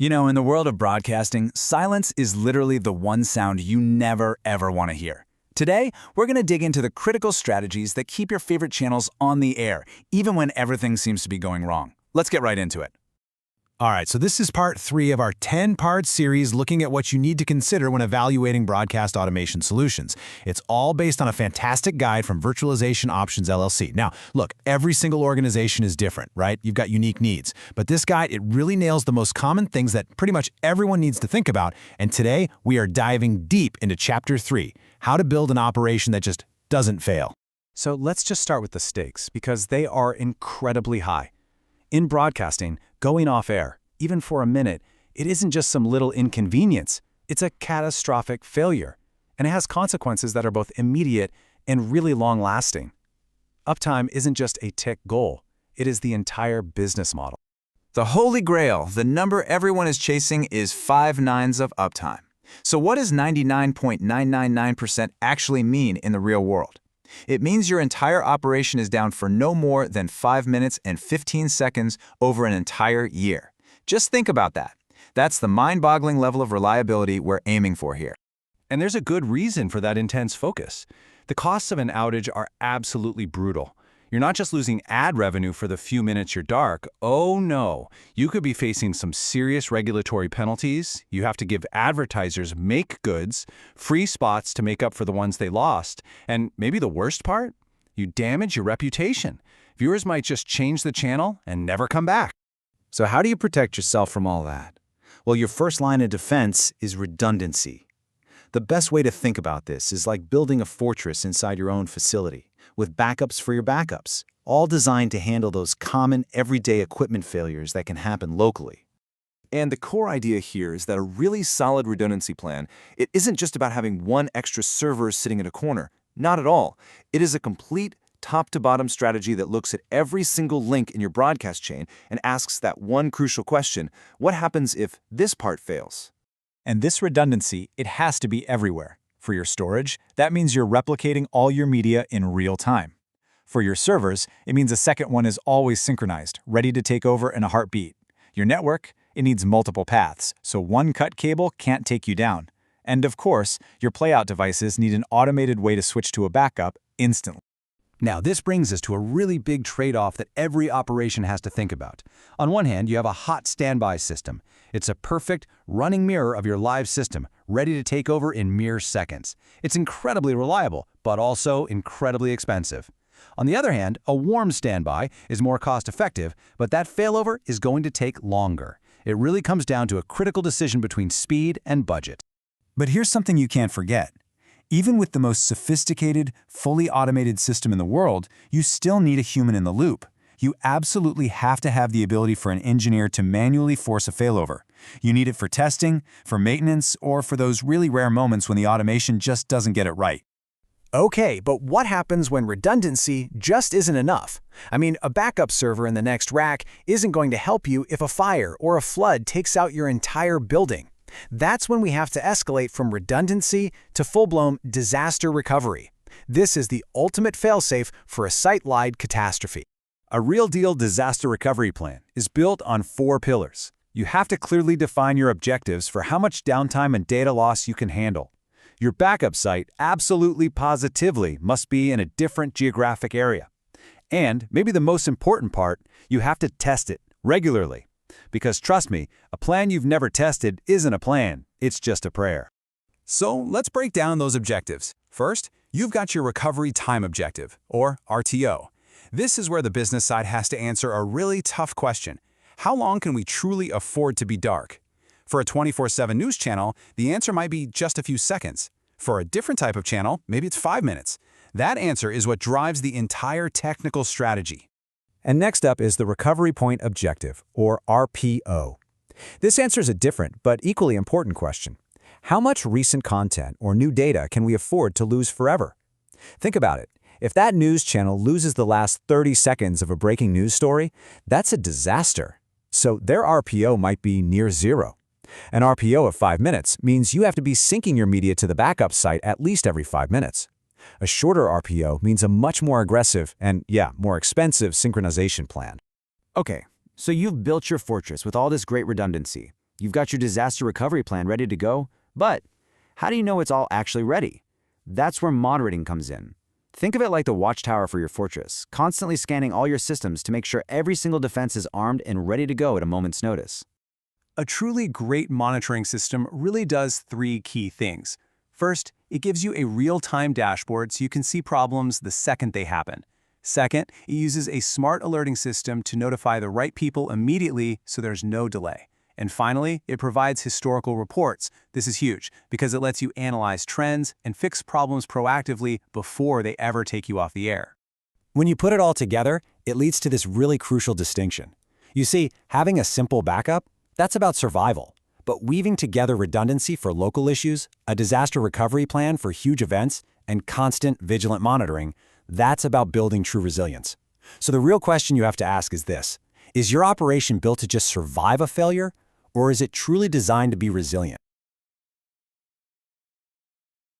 You know, in the world of broadcasting, silence is literally the one sound you never, ever want to hear. Today, we're going to dig into the critical strategies that keep your favorite channels on the air, even when everything seems to be going wrong. Let's get right into it. All right, so this is part 3 of our 10-part series looking at what you need to consider when evaluating broadcast automation solutions. It's all based on a fantastic guide from Virtualization Options LLC. Now, look, every single organization is different, right? You've got unique needs. But this guide, it really nails the most common things that pretty much everyone needs to think about. And today, we are diving deep into Chapter 3, how to build an operation that just doesn't fail. So let's just start with the stakes, because they are incredibly high. In broadcasting, going off air, even for a minute, it isn't just some little inconvenience. It's a catastrophic failure, and it has consequences that are both immediate and really long-lasting. Uptime isn't just a tick goal. It is the entire business model. The holy grail, the number everyone is chasing, is 5 nines of uptime. So what does 99.999% actually mean in the real world? It means your entire operation is down for no more than 5 minutes and 15 seconds over an entire year. Just think about that. That's the mind-boggling level of reliability we're aiming for here. And there's a good reason for that intense focus. The costs of an outage are absolutely brutal. You're not just losing ad revenue for the few minutes you're dark. Oh no, you could be facing some serious regulatory penalties. You have to give advertisers make goods, free spots to make up for the ones they lost. And maybe the worst part? You damage your reputation. Viewers might just change the channel and never come back. So how do you protect yourself from all that? Well, your first line of defense is redundancy. The best way to think about this is like building a fortress inside your own facility, with backups for your backups, all designed to handle those common everyday equipment failures that can happen locally. And the core idea here is that a really solid redundancy plan, it isn't just about having one extra server sitting in a corner. Not at all. It is a complete top-to-bottom strategy that looks at every single link in your broadcast chain and asks that one crucial question: what happens if this part fails? And this redundancy, it has to be everywhere. For your storage, that means you're replicating all your media in real time. For your servers, it means a second one is always synchronized, ready to take over in a heartbeat. Your network, it needs multiple paths, so one cut cable can't take you down. And of course, your playout devices need an automated way to switch to a backup instantly. Now, this brings us to a really big trade-off that every operation has to think about. On one hand, you have a hot standby system. It's a perfect running mirror of your live system, ready to take over in mere seconds. It's incredibly reliable, but also incredibly expensive. On the other hand, a warm standby is more cost-effective, but that failover is going to take longer. It really comes down to a critical decision between speed and budget. But here's something you can't forget. Even with the most sophisticated, fully automated system in the world, you still need a human in the loop. You absolutely have to have the ability for an engineer to manually force a failover. You need it for testing, for maintenance, or for those really rare moments when the automation just doesn't get it right. Okay, but what happens when redundancy just isn't enough? I mean, a backup server in the next rack isn't going to help you if a fire or a flood takes out your entire building. That's when we have to escalate from redundancy to full-blown disaster recovery. This is the ultimate failsafe for a site-wide catastrophe. A real-deal disaster recovery plan is built on 4 pillars. You have to clearly define your objectives for how much downtime and data loss you can handle. Your backup site absolutely positively must be in a different geographic area. And maybe the most important part, you have to test it regularly. Because trust me, a plan you've never tested isn't a plan, it's just a prayer. So let's break down those objectives. First, you've got your recovery time objective, or RTO. This is where the business side has to answer a really tough question. How long can we truly afford to be dark? For a 24/7 news channel, the answer might be just a few seconds. For a different type of channel, maybe it's 5 minutes. That answer is what drives the entire technical strategy. And next up is the Recovery Point Objective, or RPO. This answers a different but equally important question. How much recent content or new data can we afford to lose forever? Think about it. If that news channel loses the last 30 seconds of a breaking news story, that's a disaster. So their RPO might be near zero. An RPO of 5 minutes means you have to be syncing your media to the backup site at least every 5 minutes. A shorter RPO means a much more aggressive and, more expensive synchronization plan. Okay, so you've built your fortress with all this great redundancy. You've got your disaster recovery plan ready to go, but how do you know it's all actually ready? That's where monitoring comes in. Think of it like the watchtower for your fortress, constantly scanning all your systems to make sure every single defense is armed and ready to go at a moment's notice. A truly great monitoring system really does three key things. First, it gives you a real-time dashboard so you can see problems the second they happen. Second, it uses a smart alerting system to notify the right people immediately so there's no delay. And finally, it provides historical reports. This is huge because it lets you analyze trends and fix problems proactively before they ever take you off the air. When you put it all together, it leads to this really crucial distinction. You see, having a simple backup, that's about survival. But weaving together redundancy for local issues, a disaster recovery plan for huge events, and constant, vigilant monitoring, that's about building true resilience. So the real question you have to ask is this: is your operation built to just survive a failure, or is it truly designed to be resilient?